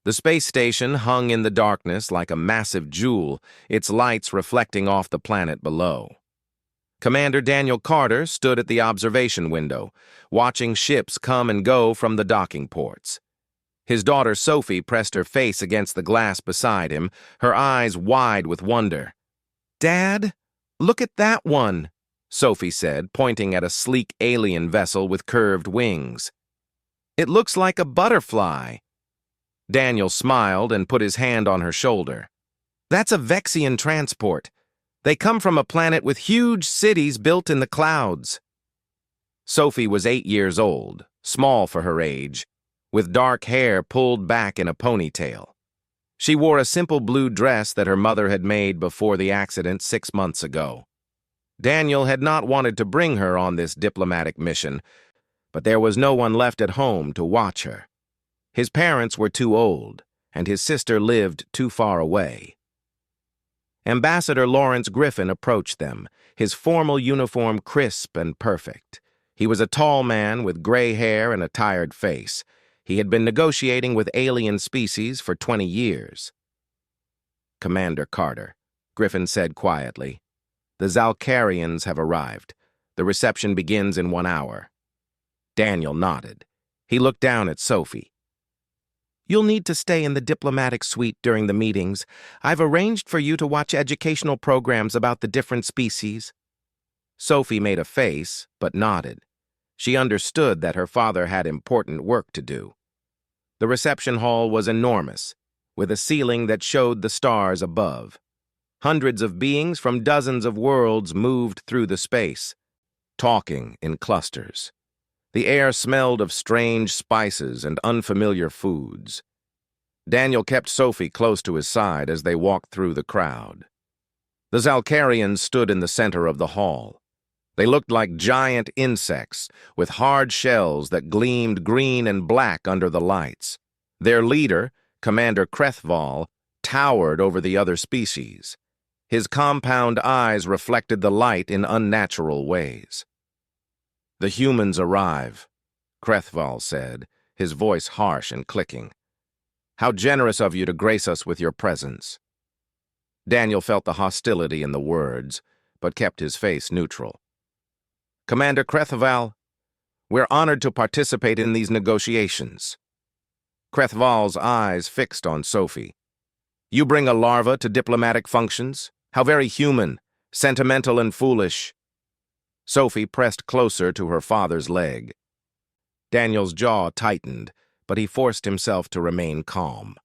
The space station hung in the darkness like a massive jewel, its lights reflecting off the planet below. Commander Daniel Carter stood at the observation window, watching ships come and go from the docking ports. His daughter Sophie pressed her face against the glass beside him, her eyes wide with wonder. "Dad, look at that one," Sophie said, pointing at a sleek alien vessel with curved wings. "It looks like a butterfly." Daniel smiled and put his hand on her shoulder. "That's a Vexian transport. They come from a planet with huge cities built in the clouds." Sophie was 8 years old, small for her age, with dark hair pulled back in a ponytail. She wore a simple blue dress that her mother had made before the accident 6 months ago. Daniel had not wanted to bring her on this diplomatic mission, but there was no one left at home to watch her. His parents were too old, and his sister lived too far away. Ambassador Lawrence Griffin approached them, his formal uniform crisp and perfect. He was a tall man with gray hair and a tired face. He had been negotiating with alien species for 20 years. "Commander Carter," Griffin said quietly, "the Zalcarians have arrived. The reception begins in 1 hour." Daniel nodded. He looked down at Sophie. "You'll need to stay in the diplomatic suite during the meetings. I've arranged for you to watch educational programs about the different species." Sophie made a face, but nodded. She understood that her father had important work to do. The reception hall was enormous, with a ceiling that showed the stars above. Hundreds of beings from dozens of worlds moved through the space, talking in clusters. The air smelled of strange spices and unfamiliar foods. Daniel kept Sophie close to his side as they walked through the crowd. The Zalcarians stood in the center of the hall. They looked like giant insects, with hard shells that gleamed green and black under the lights. Their leader, Commander Krethval, towered over the other species. His compound eyes reflected the light in unnatural ways. "The humans arrive," Krethval said, his voice harsh and clicking. "How generous of you to grace us with your presence." Daniel felt the hostility in the words, but kept his face neutral. "Commander Krethval, we're honored to participate in these negotiations." Krethval's eyes fixed on Sophie. "You bring a larva to diplomatic functions? How very human, sentimental and foolish." Sophie pressed closer to her father's leg. Daniel's jaw tightened, but he forced himself to remain calm.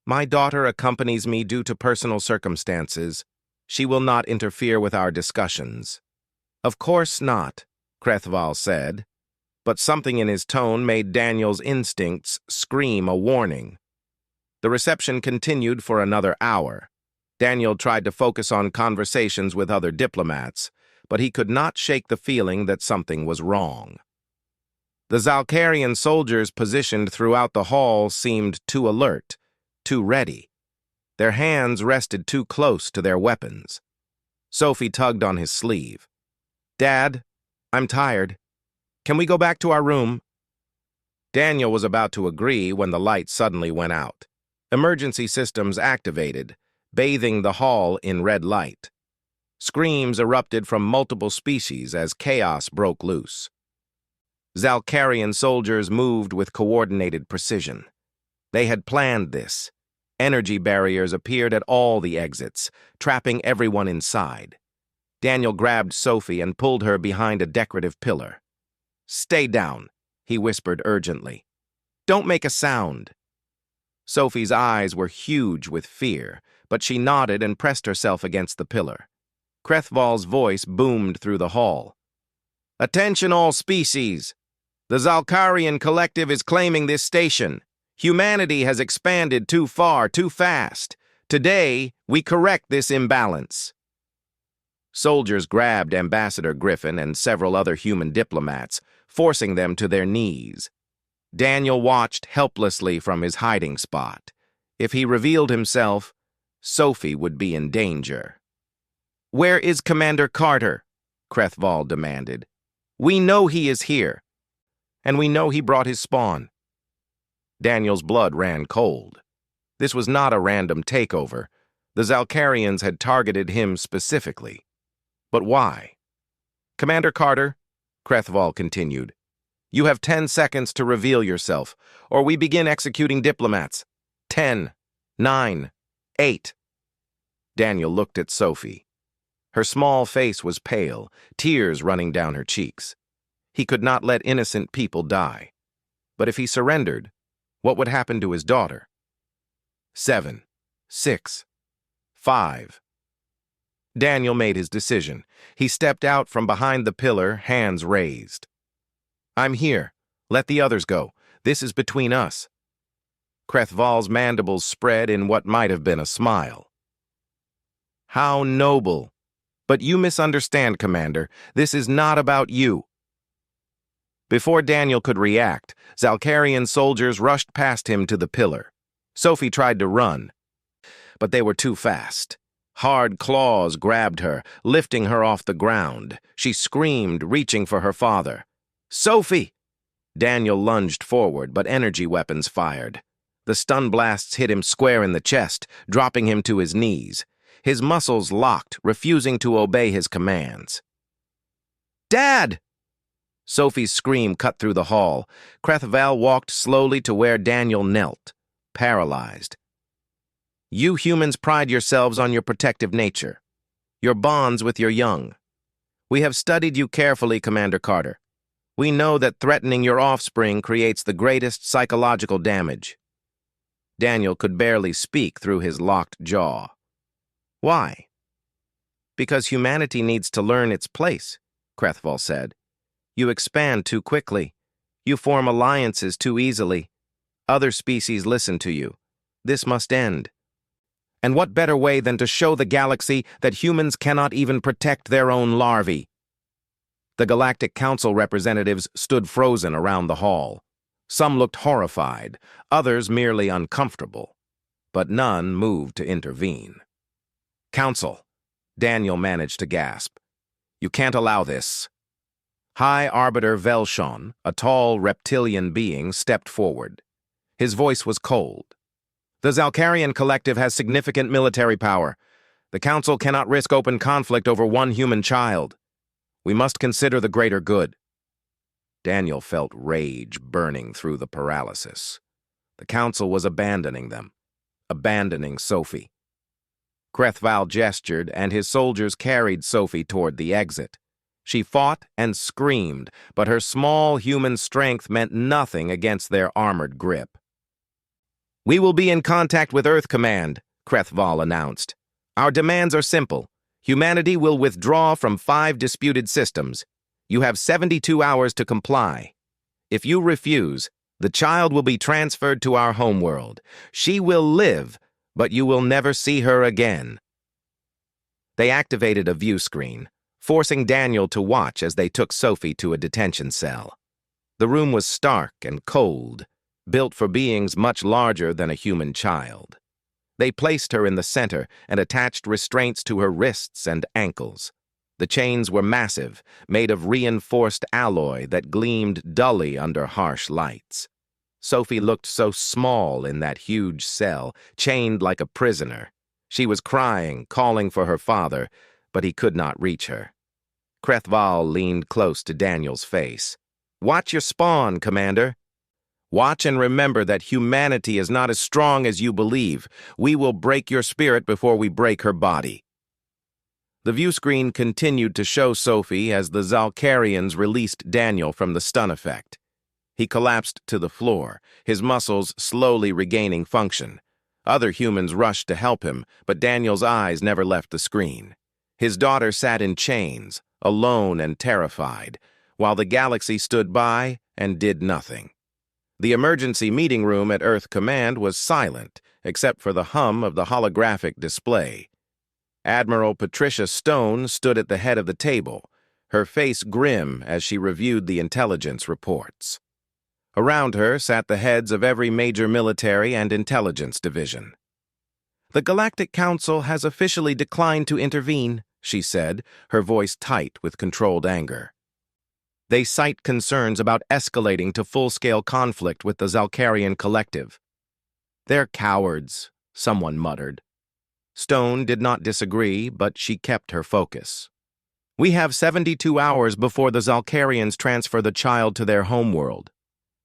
"My daughter accompanies me due to personal circumstances. She will not interfere with our discussions." "Of course not," Krethval said, but something in his tone made Daniel's instincts scream a warning. The reception continued for another hour. Daniel tried to focus on conversations with other diplomats, but he could not shake the feeling that something was wrong. The Zalcarian soldiers positioned throughout the hall seemed too alert, too ready. Their hands rested too close to their weapons. Sophie tugged on his sleeve. "Dad, I'm tired. Can we go back to our room?" Daniel was about to agree when the light suddenly went out. Emergency systems activated, bathing the hall in red light. Screams erupted from multiple species as chaos broke loose. Zalcarian soldiers moved with coordinated precision. They had planned this. Energy barriers appeared at all the exits, trapping everyone inside. Daniel grabbed Sophie and pulled her behind a decorative pillar. "Stay down," he whispered urgently. "Don't make a sound." Sophie's eyes were huge with fear, but she nodded and pressed herself against the pillar. Krethval's voice boomed through the hall. "Attention all species! The Zalcarian collective is claiming this station. Humanity has expanded too far, too fast. Today, we correct this imbalance." Soldiers grabbed Ambassador Griffin and several other human diplomats, forcing them to their knees. Daniel watched helplessly from his hiding spot. If he revealed himself, Sophie would be in danger. "Where is Commander Carter?" Krethval demanded. "We know he is here, and we know he brought his spawn." Daniel's blood ran cold. This was not a random takeover. The Zalcarians had targeted him specifically. But why? "Commander Carter," Krethval continued, "you have 10 seconds to reveal yourself, or we begin executing diplomats. 10, 9, 8. Daniel looked at Sophie. Her small face was pale, tears running down her cheeks. He could not let innocent people die. But if he surrendered, what would happen to his daughter? 7, 6, 5. Daniel made his decision. He stepped out from behind the pillar, hands raised. "I'm here. Let the others go. This is between us." Krethval's mandibles spread in what might have been a smile. "How noble. But you misunderstand, Commander. This is not about you." Before Daniel could react, Zalcarian soldiers rushed past him to the pillar. Sophie tried to run, but they were too fast. Hard claws grabbed her, lifting her off the ground. She screamed, reaching for her father. "Sophie!" Daniel lunged forward, but energy weapons fired. The stun blasts hit him square in the chest, dropping him to his knees. His muscles locked, refusing to obey his commands. "Dad!" Sophie's scream cut through the hall. Krethval walked slowly to where Daniel knelt, paralyzed. "You humans pride yourselves on your protective nature, your bonds with your young. We have studied you carefully, Commander Carter. We know that threatening your offspring creates the greatest psychological damage." Daniel could barely speak through his locked jaw. "Why?" "Because humanity needs to learn its place," Krethval said. "You expand too quickly. You form alliances too easily. Other species listen to you. This must end. And what better way than to show the galaxy that humans cannot even protect their own larvae?" The Galactic Council representatives stood frozen around the hall. Some looked horrified, others merely uncomfortable. But none moved to intervene. "Council," Daniel managed to gasp. "You can't allow this." High Arbiter Velshon, a tall reptilian being, stepped forward. His voice was cold. "The Zalcarian Collective has significant military power. The Council cannot risk open conflict over one human child. We must consider the greater good." Daniel felt rage burning through the paralysis. The Council was abandoning them, abandoning Sophie. Krethval gestured, and his soldiers carried Sophie toward the exit. She fought and screamed, but her small human strength meant nothing against their armored grip. "We will be in contact with Earth Command," Krethval announced. "Our demands are simple. Humanity will withdraw from 5 disputed systems. You have 72 hours to comply. If you refuse, the child will be transferred to our homeworld. She will live, but you will never see her again." They activated a view screen, forcing Daniel to watch as they took Sophie to a detention cell. The room was stark and cold, built for beings much larger than a human child. They placed her in the center and attached restraints to her wrists and ankles. The chains were massive, made of reinforced alloy that gleamed dully under harsh lights. Sophie looked so small in that huge cell, chained like a prisoner. She was crying, calling for her father, but he could not reach her. Krethval leaned close to Daniel's face. "Watch your spawn, Commander. Watch and remember that humanity is not as strong as you believe. We will break your spirit before we break her body." The view screen continued to show Sophie as the Zalcarians released Daniel from the stun effect. He collapsed to the floor, his muscles slowly regaining function. Other humans rushed to help him, but Daniel's eyes never left the screen. His daughter sat in chains, alone and terrified, while the galaxy stood by and did nothing. The emergency meeting room at Earth Command was silent, except for the hum of the holographic display. Admiral Patricia Stone stood at the head of the table, her face grim as she reviewed the intelligence reports. Around her sat the heads of every major military and intelligence division. "The Galactic Council has officially declined to intervene," she said, her voice tight with controlled anger. "They cite concerns about escalating to full-scale conflict with the Zalcarian Collective." "They're cowards," someone muttered. Stone did not disagree, but she kept her focus. "We have 72 hours before the Zalcarians transfer the child to their homeworld.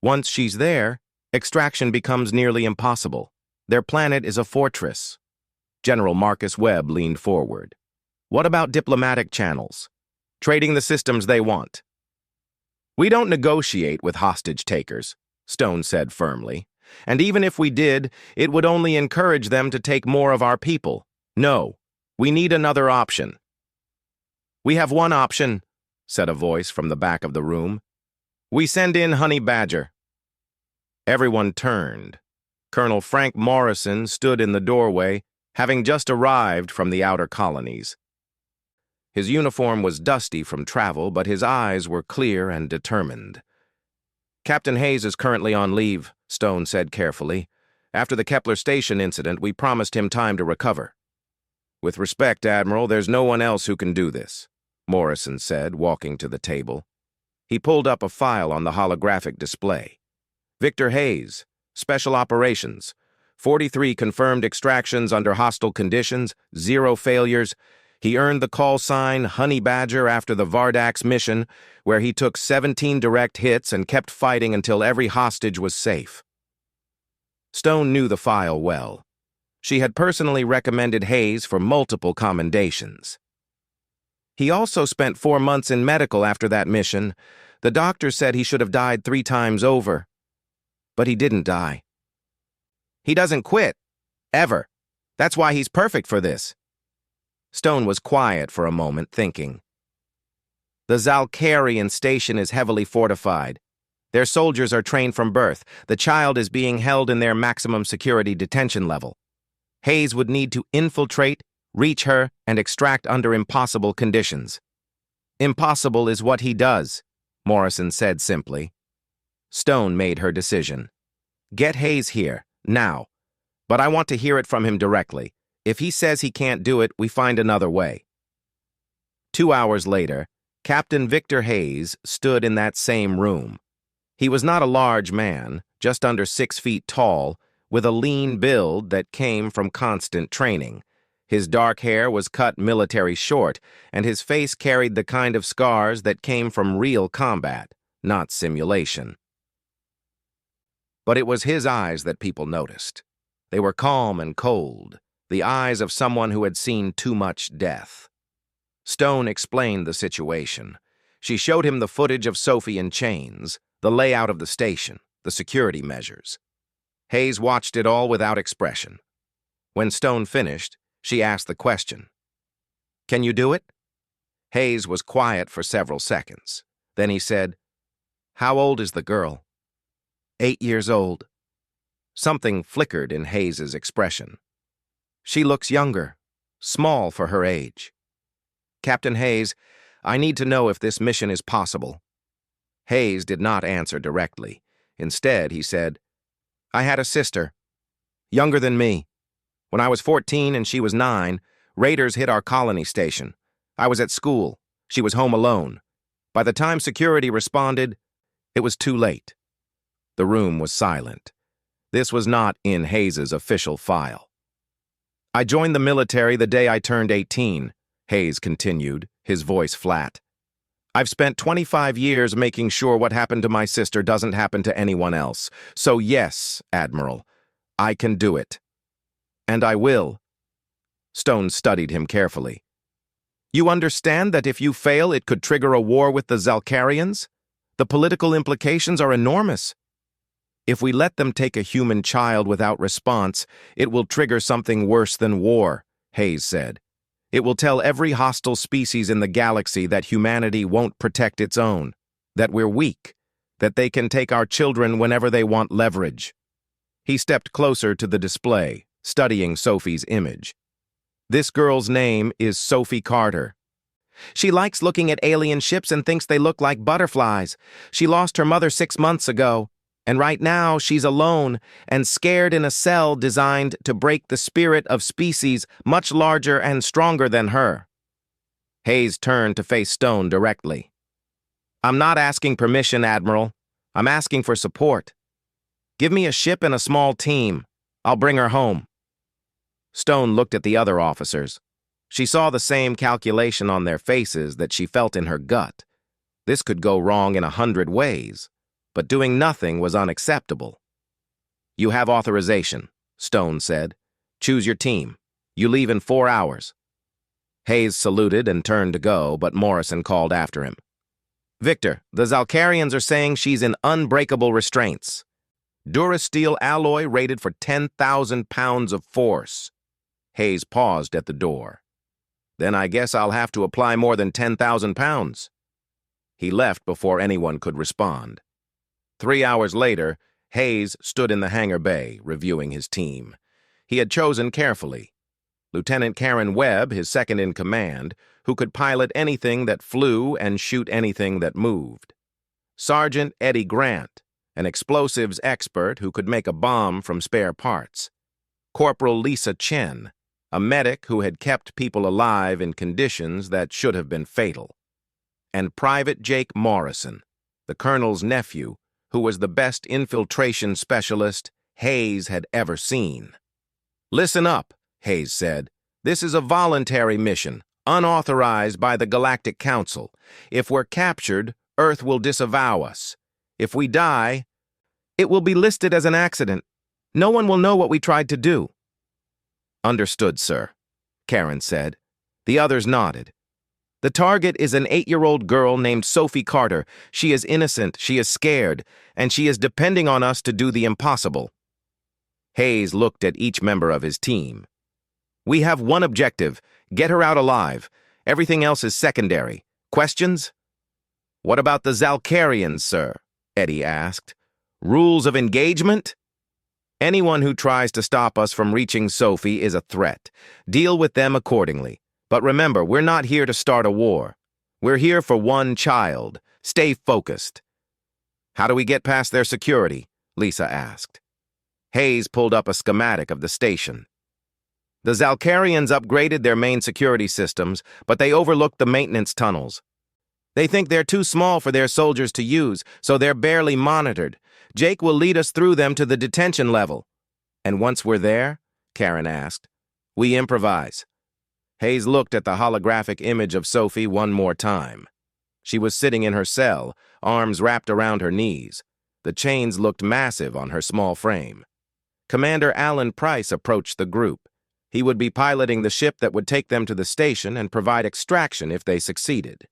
Once she's there, extraction becomes nearly impossible. Their planet is a fortress." General Marcus Webb leaned forward. "What about diplomatic channels? Trading the systems they want?" "We don't negotiate with hostage takers," Stone said firmly. "And even if we did, it would only encourage them to take more of our people. No, we need another option." "We have one option," said a voice from the back of the room. "We send in Honey Badger." Everyone turned. Colonel Frank Morrison stood in the doorway, having just arrived from the outer colonies. His uniform was dusty from travel, but his eyes were clear and determined. "Captain Hayes is currently on leave," Stone said carefully. "After the Kepler Station incident, we promised him time to recover." "With respect, Admiral, there's no one else who can do this," Morrison said, walking to the table. He pulled up a file on the holographic display. "Victor Hayes, Special Operations. 43 confirmed extractions under hostile conditions, 0 failures. He earned the call sign Honey Badger after the Vardax mission, where he took 17 direct hits and kept fighting until every hostage was safe." Stone knew the file well. She had personally recommended Hayes for multiple commendations. "He also spent 4 months in medical after that mission. The doctor said he should have died 3 times over. But he didn't die. He doesn't quit. Ever. That's why he's perfect for this." Stone was quiet for a moment, thinking. "The Zalcarian station is heavily fortified. Their soldiers are trained from birth. The child is being held in their maximum security detention level. Hayes would need to infiltrate, reach her, and extract under impossible conditions." "Impossible is what he does," Morrison said simply. Stone made her decision. "Get Hayes here, now. But I want to hear it from him directly. If he says he can't do it, we find another way." 2 hours later, Captain Victor Hayes stood in that same room. He was not a large man, just under 6 feet tall, with a lean build that came from constant training. His dark hair was cut military short, and his face carried the kind of scars that came from real combat, not simulation. But it was his eyes that people noticed. They were calm and cold, the eyes of someone who had seen too much death. Stone explained the situation. She showed him the footage of Sophie in chains, the layout of the station, the security measures. Hayes watched it all without expression. When Stone finished, she asked the question, "Can you do it?" Hayes was quiet for several seconds. Then he said, "How old is the girl?" 8 years old. Something flickered in Hayes's expression. "She looks younger, small for her age. Captain Hayes, I need to know if this mission is possible." Hayes did not answer directly. Instead, he said, "I had a sister, younger than me. When I was 14 and she was 9, raiders hit our colony station. I was at school. She was home alone. By the time security responded, it was too late." The room was silent. This was not in Hayes's official file. "I joined the military the day I turned 18, Hayes continued, his voice flat. "I've spent 25 years making sure what happened to my sister doesn't happen to anyone else. So yes, Admiral, I can do it. And I will." Stone studied him carefully. "You understand that if you fail, it could trigger a war with the Zalcarians? The political implications are enormous. If we let them take a human child without response, it will trigger something worse than war," Hayes said. "It will tell every hostile species in the galaxy that humanity won't protect its own, that we're weak, that they can take our children whenever they want leverage." He stepped closer to the display, studying Sophie's image. "This girl's name is Sophie Carter. She likes looking at alien ships and thinks they look like butterflies. She lost her mother 6 months ago. And right now, she's alone and scared in a cell designed to break the spirit of species much larger and stronger than her." Hayes turned to face Stone directly. "I'm not asking permission, Admiral. I'm asking for support. Give me a ship and a small team. I'll bring her home. Stone looked at the other officers. She saw the same calculation on their faces that she felt in her gut. This could go wrong in 100 ways, but doing nothing was unacceptable. You have authorization, Stone said. Choose your team. You leave in 4 hours. Hayes saluted and turned to go, but Morrison called after him. Victor, the Zalcarians are saying she's in unbreakable restraints. Durasteel alloy rated for 10,000 pounds of force. Hayes paused at the door. Then I guess I'll have to apply more than 10,000 pounds. He left before anyone could respond. 3 hours later, Hayes stood in the hangar bay, reviewing his team. He had chosen carefully. Lieutenant Karen Webb, his second-in-command, who could pilot anything that flew and shoot anything that moved. Sergeant Eddie Grant, an explosives expert who could make a bomb from spare parts. Corporal Lisa Chen, a medic who had kept people alive in conditions that should have been fatal. And Private Jake Morrison, the colonel's nephew, who was the best infiltration specialist Hayes had ever seen. Listen up, Hayes said. This is a voluntary mission, unauthorized by the Galactic Council. If we're captured, Earth will disavow us. If we die, it will be listed as an accident. No one will know what we tried to do. Understood, sir, Karen said. The others nodded. The target is an 8-year-old girl named Sophie Carter. She is innocent, she is scared, and she is depending on us to do the impossible. Hayes looked at each member of his team. We have one objective, get her out alive. Everything else is secondary. Questions? What about the Zalcarians, sir? Eddie asked. Rules of engagement? Anyone who tries to stop us from reaching Sophie is a threat. Deal with them accordingly. But remember, we're not here to start a war. We're here for one child. Stay focused. How do we get past their security? Lisa asked. Hayes pulled up a schematic of the station. The Zalcarians upgraded their main security systems, but they overlooked the maintenance tunnels. They think they're too small for their soldiers to use, so they're barely monitored. Jake will lead us through them to the detention level. And once we're there, Karen asked, we improvise. Hayes looked at the holographic image of Sophie one more time. She was sitting in her cell, arms wrapped around her knees. The chains looked massive on her small frame. Commander Alan Price approached the group. He would be piloting the ship that would take them to the station and provide extraction if they succeeded.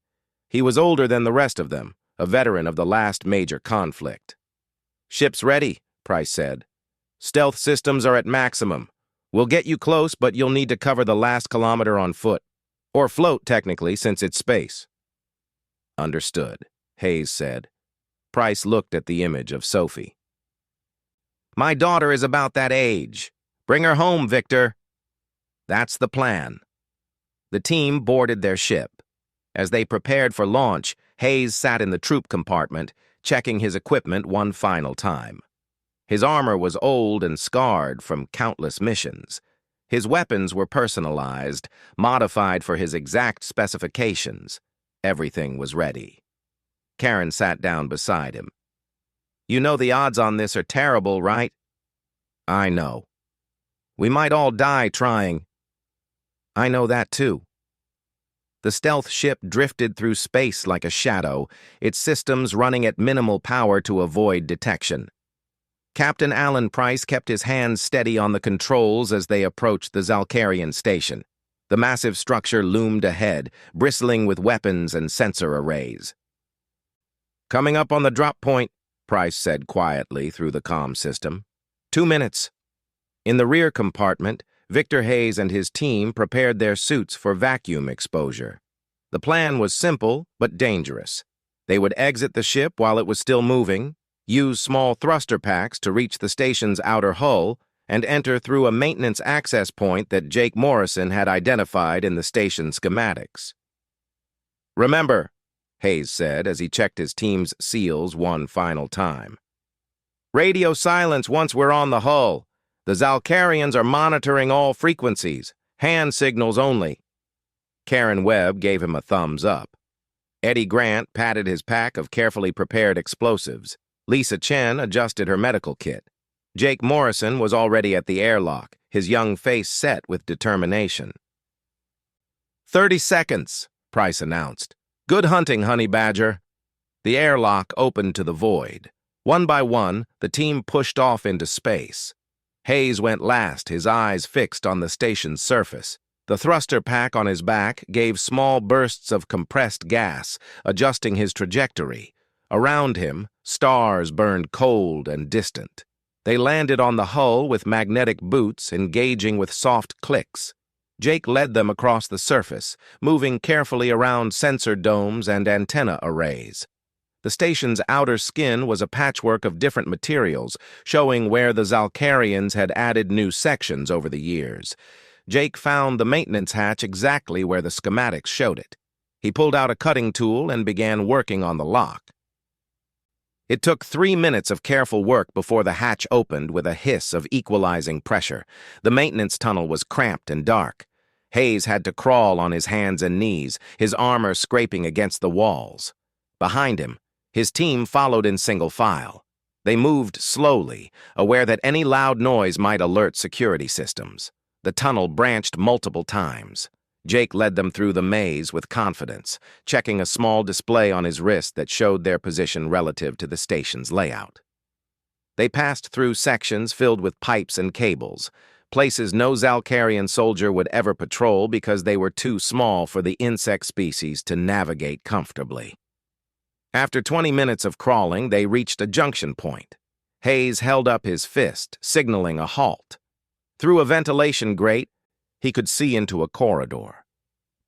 He was older than the rest of them, a veteran of the last major conflict. Ship's ready, Price said. Stealth systems are at maximum. We'll get you close, but you'll need to cover the last kilometer on foot. Or float, technically, since it's space. Understood, Hayes said. Price looked at the image of Sophie. My daughter is about that age. Bring her home, Victor. That's the plan. The team boarded their ship. As they prepared for launch, Hayes sat in the troop compartment, checking his equipment one final time. His armor was old and scarred from countless missions. His weapons were personalized, modified for his exact specifications. Everything was ready. Karen sat down beside him. You know the odds on this are terrible, right? I know. We might all die trying. I know that too. The stealth ship drifted through space like a shadow, its systems running at minimal power to avoid detection. Captain Alan Price kept his hands steady on the controls as they approached the Zalcarian station. The massive structure loomed ahead, bristling with weapons and sensor arrays. Coming up on the drop point, Price said quietly through the comm system. 2 minutes. In the rear compartment, Victor Hayes and his team prepared their suits for vacuum exposure. The plan was simple but dangerous. They would exit the ship while it was still moving, use small thruster packs to reach the station's outer hull, and enter through a maintenance access point that Jake Morrison had identified in the station schematics. Remember, Hayes said as he checked his team's seals one final time. Radio silence once we're on the hull. The Zalcarians are monitoring all frequencies, hand signals only. Karen Webb gave him a thumbs up. Eddie Grant patted his pack of carefully prepared explosives. Lisa Chen adjusted her medical kit. Jake Morrison was already at the airlock, his young face set with determination. 30 seconds, Price announced. Good hunting, Honey Badger. The airlock opened to the void. One by one, the team pushed off into space. Hayes went last, his eyes fixed on the station's surface. The thruster pack on his back gave small bursts of compressed gas, adjusting his trajectory. Around him, stars burned cold and distant. They landed on the hull with magnetic boots, engaging with soft clicks. Jake led them across the surface, moving carefully around sensor domes and antenna arrays. The station's outer skin was a patchwork of different materials, showing where the Zalcarians had added new sections over the years. Jake found the maintenance hatch exactly where the schematics showed it. He pulled out a cutting tool and began working on the lock. It took 3 minutes of careful work before the hatch opened with a hiss of equalizing pressure. The maintenance tunnel was cramped and dark. Hayes had to crawl on his hands and knees, his armor scraping against the walls. Behind him, his team followed in single file. They moved slowly, aware that any loud noise might alert security systems. The tunnel branched multiple times. Jake led them through the maze with confidence, checking a small display on his wrist that showed their position relative to the station's layout. They passed through sections filled with pipes and cables, places no Zalcarian soldier would ever patrol because they were too small for the insect species to navigate comfortably. After 20 minutes of crawling, they reached a junction point. Hayes held up his fist, signaling a halt. Through a ventilation grate, he could see into a corridor.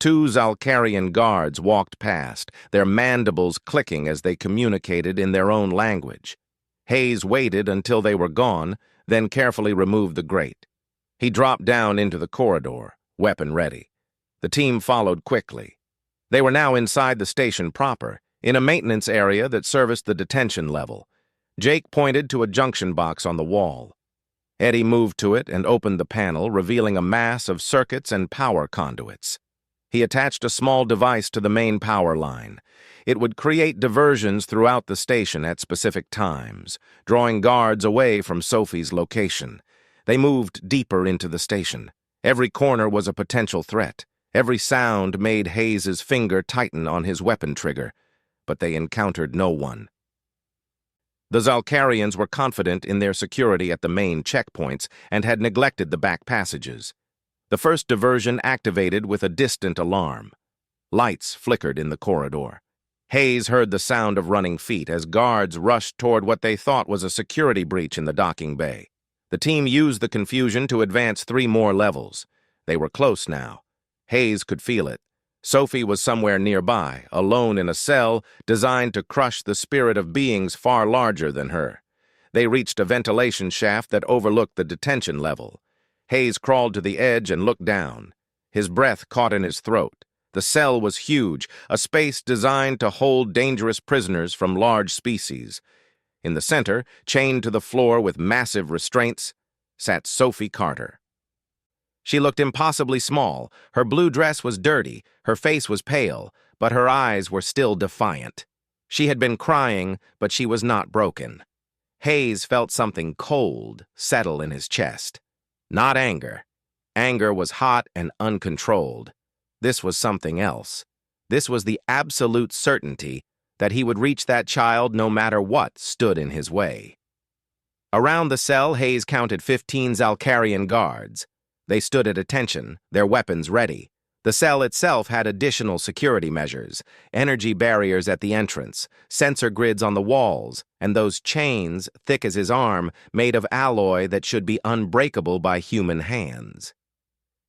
2 Zalcarian guards walked past, their mandibles clicking as they communicated in their own language. Hayes waited until they were gone, then carefully removed the grate. He dropped down into the corridor, weapon ready. The team followed quickly. They were now inside the station proper, in a maintenance area that serviced the detention level. Jake pointed to a junction box on the wall. Eddie moved to it and opened the panel, revealing a mass of circuits and power conduits. He attached a small device to the main power line. It would create diversions throughout the station at specific times, drawing guards away from Sophie's location. They moved deeper into the station. Every corner was a potential threat. Every sound made Hayes's finger tighten on his weapon trigger, but they encountered no one. The Zalcarians were confident in their security at the main checkpoints and had neglected the back passages. The first diversion activated with a distant alarm. Lights flickered in the corridor. Hayes heard the sound of running feet as guards rushed toward what they thought was a security breach in the docking bay. The team used the confusion to advance 3 more levels. They were close now. Hayes could feel it. Sophie was somewhere nearby, alone in a cell designed to crush the spirit of beings far larger than her. They reached a ventilation shaft that overlooked the detention level. Hayes crawled to the edge and looked down. His breath caught in his throat. The cell was huge, a space designed to hold dangerous prisoners from large species. In the center, chained to the floor with massive restraints, sat Sophie Carter. She looked impossibly small. Her blue dress was dirty, her face was pale, but her eyes were still defiant. She had been crying, but she was not broken. Hayes felt something cold settle in his chest. Not anger. Anger was hot and uncontrolled. This was something else. This was the absolute certainty that he would reach that child no matter what stood in his way. Around the cell, Hayes counted 15 Zalcarian guards. They stood at attention, their weapons ready. The cell itself had additional security measures, energy barriers at the entrance, sensor grids on the walls, and those chains, thick as his arm, made of alloy that should be unbreakable by human hands.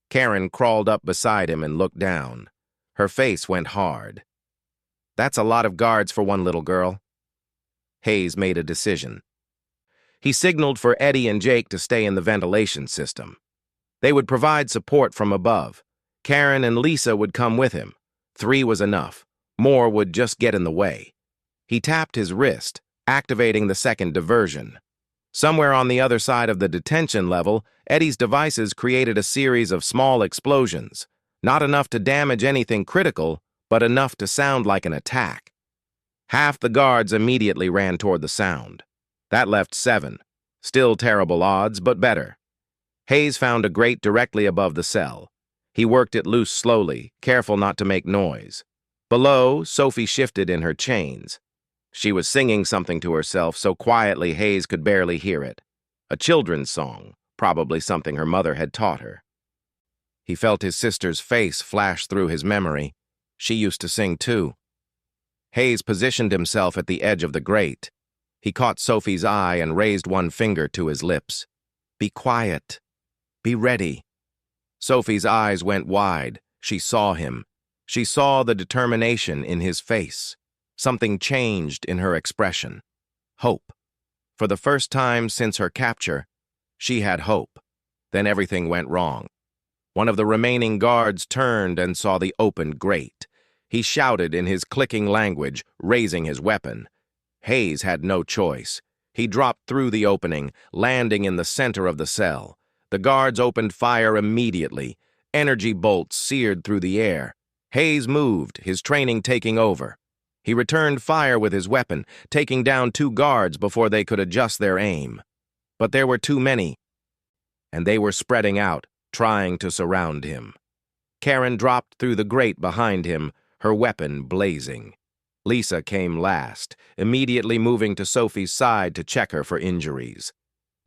Karen crawled up beside him and looked down. Her face went hard. That's a lot of guards for one little girl. Hayes made a decision. He signaled for Eddie and Jake to stay in the ventilation system. They would provide support from above. Karen and Lisa would come with him. 3 was enough. More would just get in the way. He tapped his wrist, activating the second diversion. Somewhere on the other side of the detention level, Eddie's devices created a series of small explosions, not enough to damage anything critical, but enough to sound like an attack. Half the guards immediately ran toward the sound. That left 7. Still terrible odds, but better. Hayes found a grate directly above the cell. He worked it loose slowly, careful not to make noise. Below, Sophie shifted in her chains. She was singing something to herself so quietly Hayes could barely hear it. A children's song, probably something her mother had taught her. He felt his sister's face flash through his memory. She used to sing too. Hayes positioned himself at the edge of the grate. He caught Sophie's eye and raised one finger to his lips. "Be quiet. Be ready." Sophie's eyes went wide. She saw him. She saw the determination in his face. Something changed in her expression. Hope. For the first time since her capture, she had hope. Then everything went wrong. One of the remaining guards turned and saw the open grate. He shouted in his clicking language, raising his weapon. Hayes had no choice. He dropped through the opening, landing in the center of the cell. The guards opened fire immediately. Energy bolts seared through the air. Hayes moved, his training taking over. He returned fire with his weapon, taking down 2 guards before they could adjust their aim. But there were too many, and they were spreading out, trying to surround him. Karen dropped through the grate behind him, her weapon blazing. Lisa came last, immediately moving to Sophie's side to check her for injuries.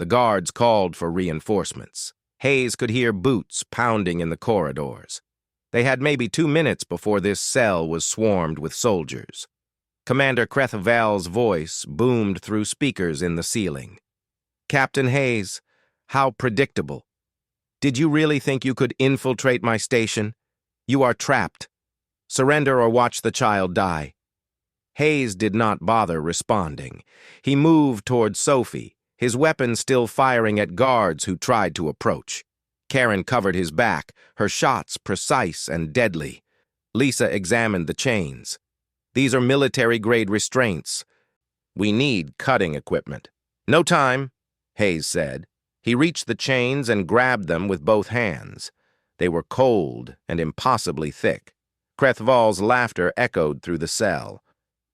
The guards called for reinforcements. Hayes could hear boots pounding in the corridors. They had maybe 2 minutes before this cell was swarmed with soldiers. Commander Krethval's voice boomed through speakers in the ceiling. "Captain Hayes, how predictable. Did you really think you could infiltrate my station? You are trapped. Surrender or watch the child die." Hayes did not bother responding. He moved toward Sophie, his weapon still firing at guards who tried to approach. Karen covered his back, her shots precise and deadly. Lisa examined the chains. "These are military-grade restraints. We need cutting equipment." "No time," Hayes said. He reached the chains and grabbed them with both hands. They were cold and impossibly thick. Krethval's laughter echoed through the cell.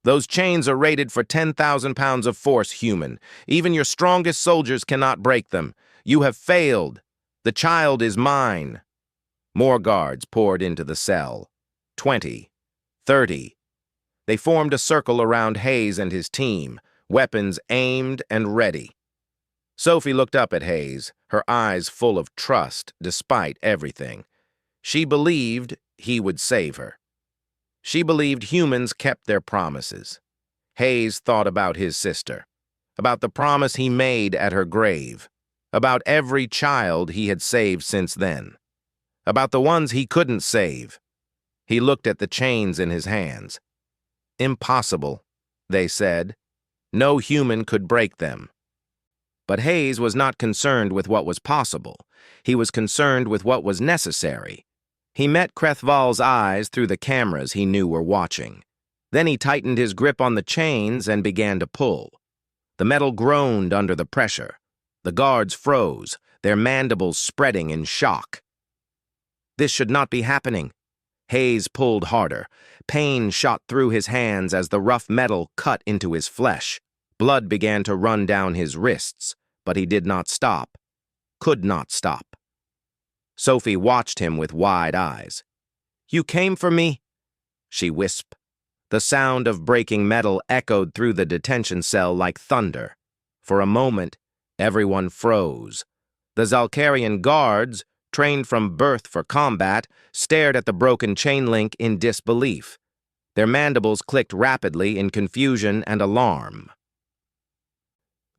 "Those chains are rated for 10,000 pounds of force, human. Even your strongest soldiers cannot break them. You have failed. The child is mine." More guards poured into the cell. 20, 30. They formed a circle around Hayes and his team, weapons aimed and ready. Sophie looked up at Hayes, her eyes full of trust despite everything. She believed he would save her. She believed humans kept their promises. Hayes thought about his sister, about the promise he made at her grave, about every child he had saved since then, about the ones he couldn't save. He looked at the chains in his hands. "Impossible," they said. "No human could break them." But Hayes was not concerned with what was possible. He was concerned with what was necessary. He met Krethval's eyes through the cameras he knew were watching. Then he tightened his grip on the chains and began to pull. The metal groaned under the pressure. The guards froze, their mandibles spreading in shock. This should not be happening. Hayes pulled harder. Pain shot through his hands as the rough metal cut into his flesh. Blood began to run down his wrists, but he did not stop. Could not stop. Sophie watched him with wide eyes. "You came for me?" she whispered. The sound of breaking metal echoed through the detention cell like thunder. For a moment, everyone froze. The Zalkarian guards, trained from birth for combat, stared at the broken chain link in disbelief. Their mandibles clicked rapidly in confusion and alarm.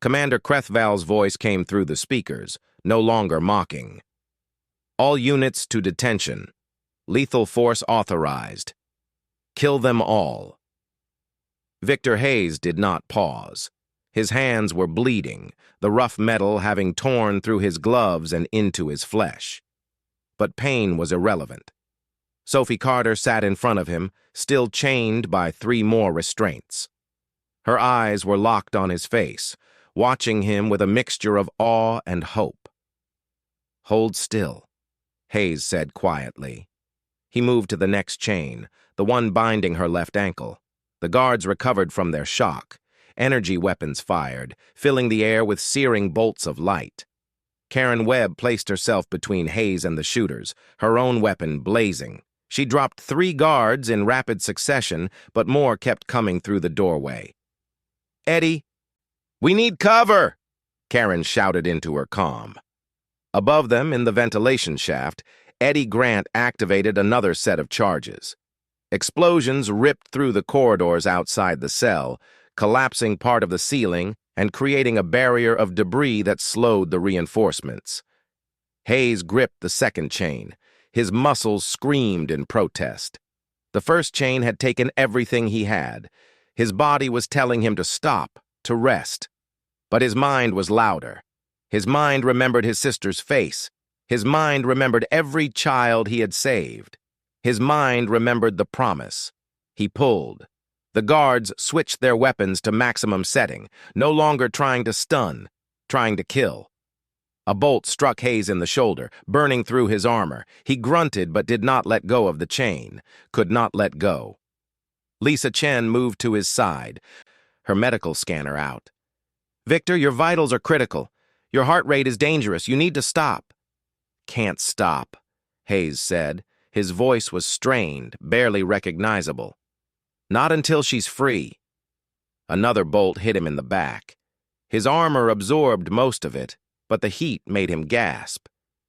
Commander Krethval's voice came through the speakers, no longer mocking. "All units to detention. Lethal force authorized. Kill them all." Victor Hayes did not pause. His hands were bleeding, the rough metal having torn through his gloves and into his flesh. But pain was irrelevant. Sophie Carter sat in front of him, still chained by 3 more restraints. Her eyes were locked on his face, watching him with a mixture of awe and hope. "Hold still," Hayes said quietly. He moved to the next chain, the one binding her left ankle. The guards recovered from their shock. Energy weapons fired, filling the air with searing bolts of light. Karen Webb placed herself between Hayes and the shooters, her own weapon blazing. She dropped 3 guards in rapid succession, but more kept coming through the doorway. "Eddie, we need cover!" Karen shouted into her comm. Above them, in the ventilation shaft, Eddie Grant activated another set of charges. Explosions ripped through the corridors outside the cell, collapsing part of the ceiling and creating a barrier of debris that slowed the reinforcements. Hayes gripped the second chain. His muscles screamed in protest. The first chain had taken everything he had. His body was telling him to stop, to rest. But his mind was louder. His mind remembered his sister's face. His mind remembered every child he had saved. His mind remembered the promise. He pulled. The guards switched their weapons to maximum setting, no longer trying to stun, trying to kill. A bolt struck Hayes in the shoulder, burning through his armor. He grunted but did not let go of the chain, could not let go. Lisa Chen moved to his side, her medical scanner out. "Victor, your vitals are critical. Your heart rate is dangerous. You need to stop." "Can't stop," Hayes said. His voice was strained, barely recognizable. "Not until she's free." Another bolt hit him in the back. His armor absorbed most of it, but the heat made him gasp.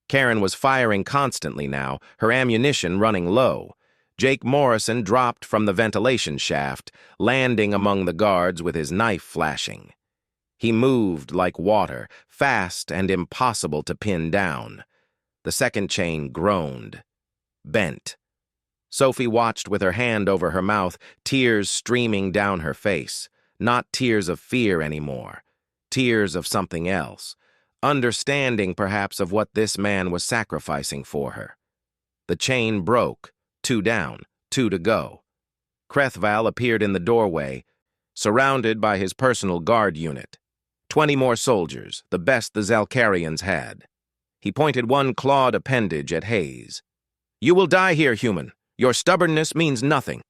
Karen was firing constantly now, her ammunition running low. Jake Morrison dropped from the ventilation shaft, landing among the guards with his knife flashing. He moved like water, fast and impossible to pin down. The second chain groaned, bent. Sophie watched with her hand over her mouth, tears streaming down her face. Not tears of fear anymore, tears of something else. Understanding, perhaps, of what this man was sacrificing for her. The chain broke, 2 down, 2 to go. Krethval appeared in the doorway, surrounded by his personal guard unit. 20 more soldiers, the best the Zalcarians had. He pointed one clawed appendage at Hayes. "You will die here, human. Your stubbornness means nothing.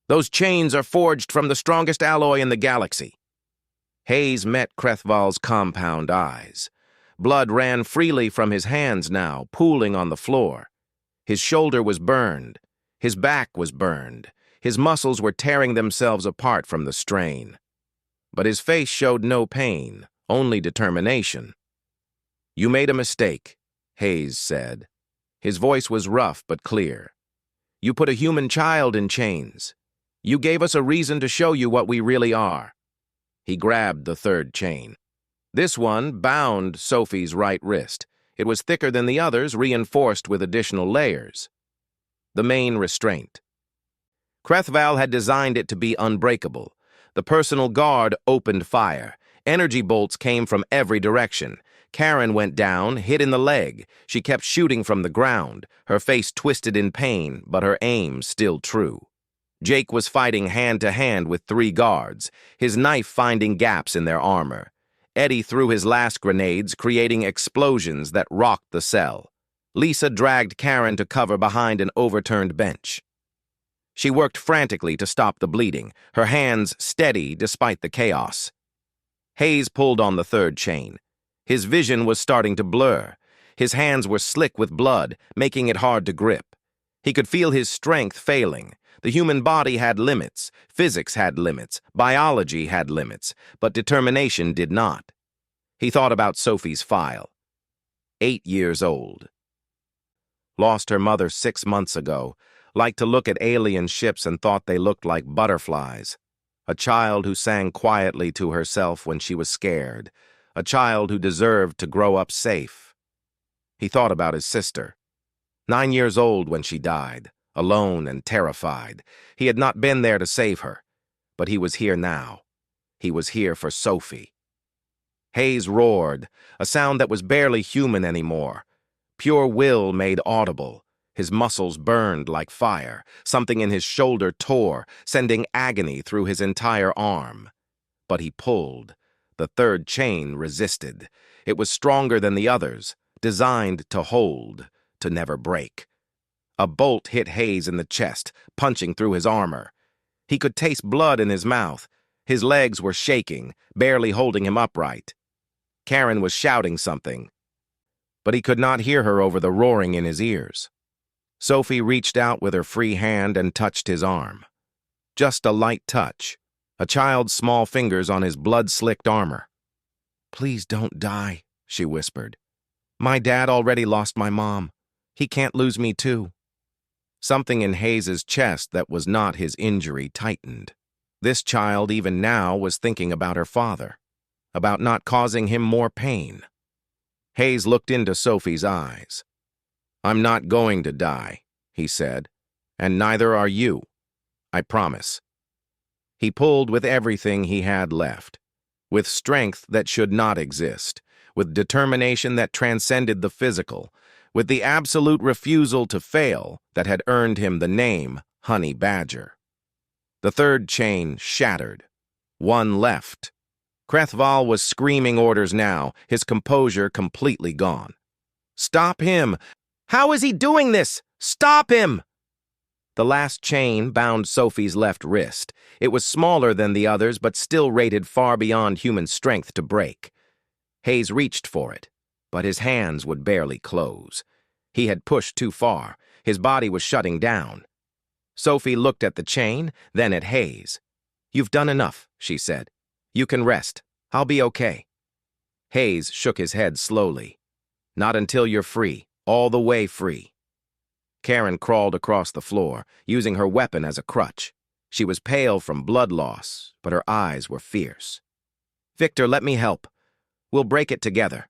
Those chains are forged from the strongest alloy in the galaxy." Hayes met Krethval's compound eyes. Blood ran freely from his hands now, pooling on the floor. His shoulder was burned. His back was burned. His muscles were tearing themselves apart from the strain. But his face showed no pain, only determination. "You made a mistake," Hayes said. His voice was rough but clear. "You put a human child in chains. You gave us a reason to show you what we really are." He grabbed the third chain. This one bound Sophie's right wrist. It was thicker than the others, reinforced with additional layers. The main restraint. Krethval had designed it to be unbreakable. The personal guard opened fire. Energy bolts came from every direction. Karen went down, hit in the leg. She kept shooting from the ground, her face twisted in pain, but her aim still true. Jake was fighting hand-to-hand with 3 guards, his knife finding gaps in their armor. Eddie threw his last grenades, creating explosions that rocked the cell. Lisa dragged Karen to cover behind an overturned bench. She worked frantically to stop the bleeding, her hands steady despite the chaos. Hayes pulled on the third chain. His vision was starting to blur. His hands were slick with blood, making it hard to grip. He could feel his strength failing. The human body had limits, physics had limits, biology had limits, but determination did not. He thought about Sophie's file. 8 years old. Lost her mother 6 months ago, liked to look at alien ships and thought they looked like butterflies. A child who sang quietly to herself when she was scared. A child who deserved to grow up safe. He thought about his sister. 9 years old when she died. Alone and terrified. He had not been there to save her, but he was here now. He was here for Sophie. Hayes roared, a sound that was barely human anymore. Pure will made audible. His muscles burned like fire. Something in his shoulder tore, sending agony through his entire arm. But he pulled. The third chain resisted. It was stronger than the others, designed to hold, to never break. A bolt hit Hayes in the chest, punching through his armor. He could taste blood in his mouth. His legs were shaking, barely holding him upright. Karen was shouting something, but he could not hear her over the roaring in his ears. Sophie reached out with her free hand and touched his arm. Just a light touch, a child's small fingers on his blood-slicked armor. "Please don't die," she whispered. "My dad already lost my mom. He can't lose me too." Something in Hayes's chest that was not his injury tightened. This child, even now, was thinking about her father, about not causing him more pain. Hayes looked into Sophie's eyes. "I'm not going to die," he said, "and neither are you. I promise." He pulled with everything he had left, with strength that should not exist, with determination that transcended the physical, with the absolute refusal to fail that had earned him the name Honey Badger. The third chain shattered. One left. Krethval was screaming orders now, his composure completely gone. "Stop him! How is he doing this? Stop him!" The last chain bound Sophie's left wrist. It was smaller than the others, but still rated far beyond human strength to break. Hayes reached for it, but his hands would barely close. He had pushed too far. His body was shutting down. Sophie looked at the chain, then at Hayes. "You've done enough," she said. "You can rest. I'll be okay." Hayes shook his head slowly. "Not until you're free, all the way free." Karen crawled across the floor, using her weapon as a crutch. She was pale from blood loss, but her eyes were fierce. "Victor, let me help. We'll break it together."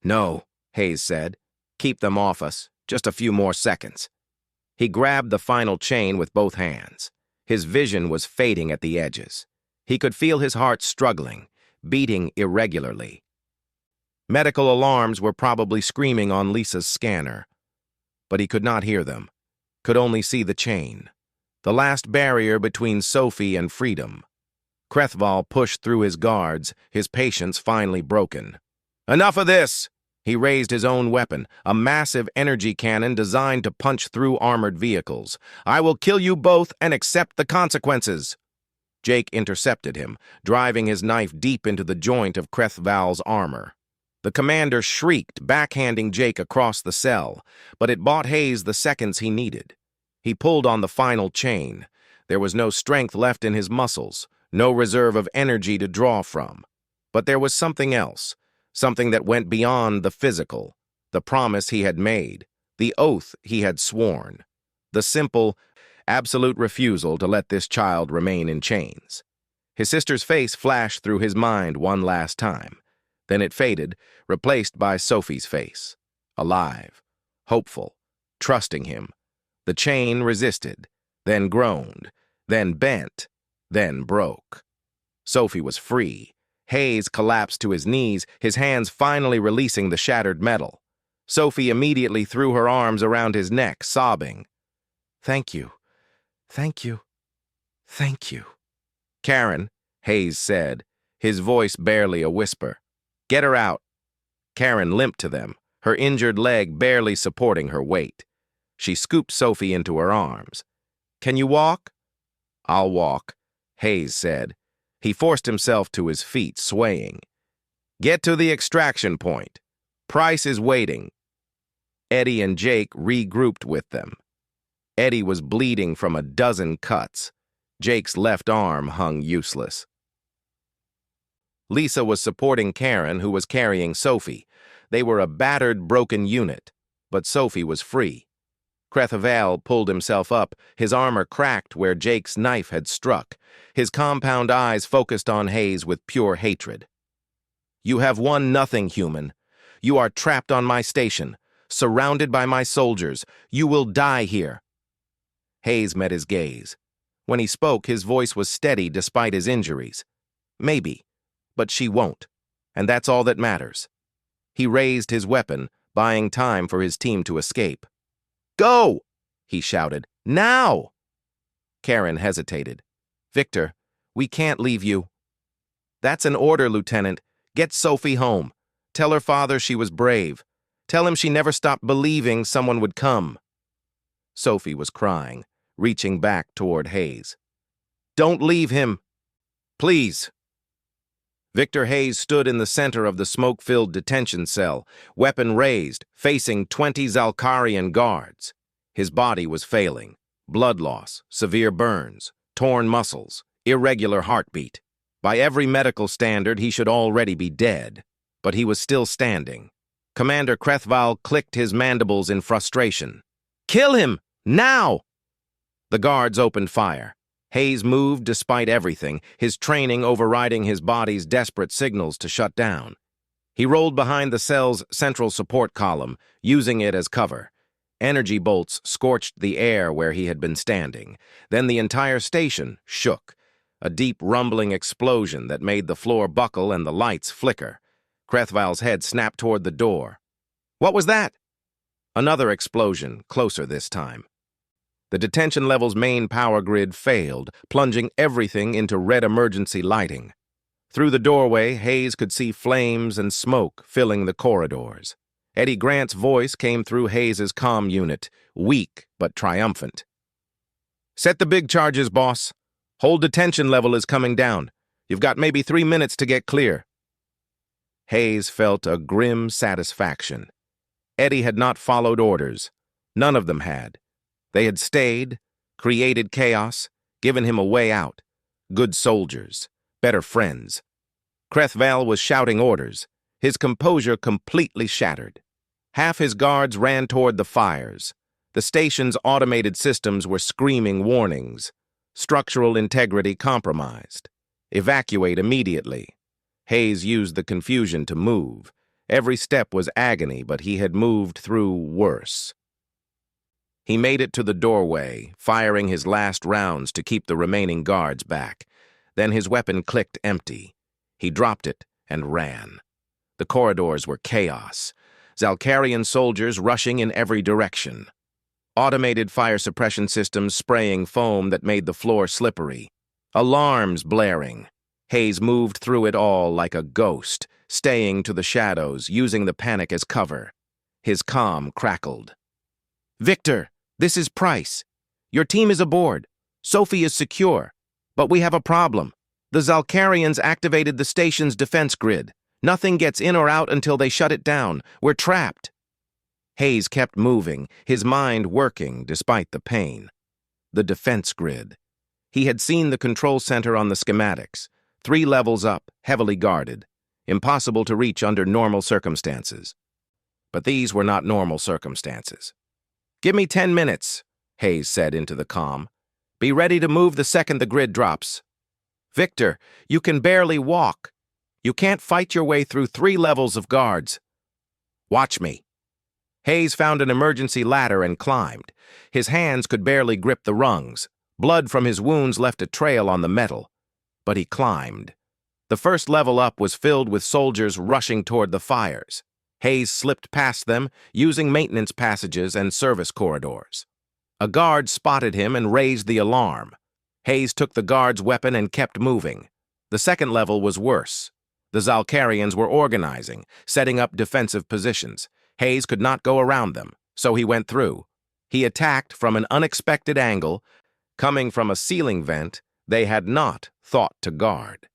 "No," Hayes said. "Keep them off us. Just a few more seconds." He grabbed the final chain with both hands. His vision was fading at the edges. He could feel his heart struggling, beating irregularly. Medical alarms were probably screaming on Lisa's scanner, but he could not hear them, could only see the chain, the last barrier between Sophie and freedom. Krethval pushed through his guards, his patience finally broken. "Enough of this!" He raised his own weapon, a massive energy cannon designed to punch through armored vehicles. "I will kill you both and accept the consequences." Jake intercepted him, driving his knife deep into the joint of Krethval's armor. The commander shrieked, backhanding Jake across the cell, but it bought Hayes the seconds he needed. He pulled on the final chain. There was no strength left in his muscles, no reserve of energy to draw from. But there was something else, something that went beyond the physical, the promise he had made, the oath he had sworn, the simple, absolute refusal to let this child remain in chains. His sister's face flashed through his mind one last time. Then it faded, replaced by Sophie's face. Alive, hopeful, trusting him. The chain resisted, then groaned, then bent, then broke. Sophie was free. Hayes collapsed to his knees, his hands finally releasing the shattered metal. Sophie immediately threw her arms around his neck, sobbing. "Thank you. Thank you. Thank you." "Karen," Hayes said, his voice barely a whisper. "Get her out." Karen limped to them, her injured leg barely supporting her weight. She scooped Sophie into her arms. "Can you walk?" "I'll walk," Hayes said. He forced himself to his feet, swaying. "Get to the extraction point. Price is waiting." Eddie and Jake regrouped with them. Eddie was bleeding from a dozen cuts. Jake's left arm hung useless. Lisa was supporting Karen, who was carrying Sophie. They were a battered, broken unit, but Sophie was free. Krethval pulled himself up, his armor cracked where Jake's knife had struck. His compound eyes focused on Hayes with pure hatred. "You have won nothing, human. You are trapped on my station, surrounded by my soldiers. You will die here." Hayes met his gaze. When he spoke, his voice was steady despite his injuries. "Maybe, but she won't, and that's all that matters." He raised his weapon, buying time for his team to escape. "Go!" he shouted. "Now!" Karen hesitated. "Victor, we can't leave you." "That's an order, Lieutenant. Get Sophie home. Tell her father she was brave. Tell him she never stopped believing someone would come." Sophie was crying, reaching back toward Hayes. "Don't leave him." Please." Victor Hayes stood in the center of the smoke-filled detention cell, weapon raised, facing 20 Zalkarian guards. His body was failing. Blood loss, severe burns, torn muscles, irregular heartbeat. By every medical standard, he should already be dead. But he was still standing. Commander Krethval clicked his mandibles in frustration. "Kill him! Now!" The guards opened fire. Hayes moved despite everything, his training overriding his body's desperate signals to shut down. He rolled behind the cell's central support column, using it as cover. Energy bolts scorched the air where he had been standing. Then the entire station shook. A deep rumbling explosion that made the floor buckle and the lights flicker. Krethval's head snapped toward the door. "What was that?" Another explosion, closer this time. The detention level's main power grid failed, plunging everything into red emergency lighting. Through the doorway, Hayes could see flames and smoke filling the corridors. Eddie Grant's voice came through Hayes's comm unit, weak but triumphant. "Set the big charges, boss. Whole detention level is coming down. You've got maybe 3 minutes to get clear." Hayes felt a grim satisfaction. Eddie had not followed orders. None of them had. They had stayed, created chaos, given him a way out. Good soldiers, better friends. Krethval was shouting orders, his composure completely shattered. Half his guards ran toward the fires. The station's automated systems were screaming warnings. Structural integrity compromised. Evacuate immediately. Hayes used the confusion to move. Every step was agony, but he had moved through worse. He made it to the doorway, firing his last rounds to keep the remaining guards back. Then his weapon clicked empty. He dropped it and ran. The corridors were chaos. Zalkarian soldiers rushing in every direction. Automated fire suppression systems spraying foam that made the floor slippery. Alarms blaring. Hayes moved through it all like a ghost, staying to the shadows, using the panic as cover. His comm crackled. "Victor, this is Price. Your team is aboard. Sophie is secure. But we have a problem. The Zalkarians activated the station's defense grid. Nothing gets in or out until they shut it down. We're trapped." Hayes kept moving, his mind working despite the pain. The defense grid. He had seen the control center on the schematics. 3 levels up, heavily guarded. Impossible to reach under normal circumstances. But these were not normal circumstances. "Give me 10 minutes, Hayes said into the comm. "Be ready to move the second the grid drops." "Victor, you can barely walk. You can't fight your way through 3 levels of guards." "Watch me." Hayes found an emergency ladder and climbed. His hands could barely grip the rungs. Blood from his wounds left a trail on the metal. But he climbed. The first level up was filled with soldiers rushing toward the fires. Hayes slipped past them, using maintenance passages and service corridors. A guard spotted him and raised the alarm. Hayes took the guard's weapon and kept moving. The second level was worse. The Zalkarians were organizing, setting up defensive positions. Hayes could not go around them, so he went through. He attacked from an unexpected angle. Coming from a ceiling vent, they had not thought to guard.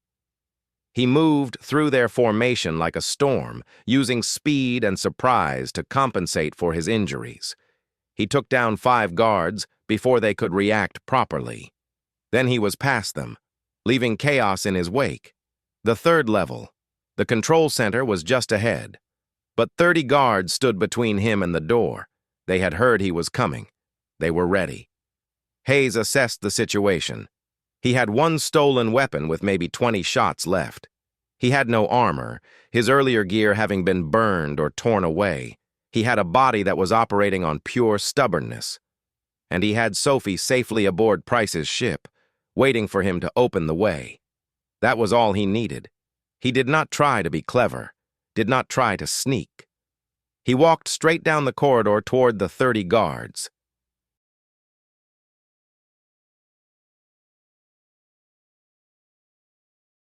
He moved through their formation like a storm, using speed and surprise to compensate for his injuries. He took down 5 guards before they could react properly. Then he was past them, leaving chaos in his wake. The third level. The control center was just ahead. But 30 guards stood between him and the door. They had heard he was coming. They were ready. Hayes assessed the situation. He had 1 stolen weapon with maybe 20 shots left. He had no armor, his earlier gear having been burned or torn away. He had a body that was operating on pure stubbornness. And he had Sophie safely aboard Price's ship, waiting for him to open the way. That was all he needed. He did not try to be clever, did not try to sneak. He walked straight down the corridor toward the 30 guards.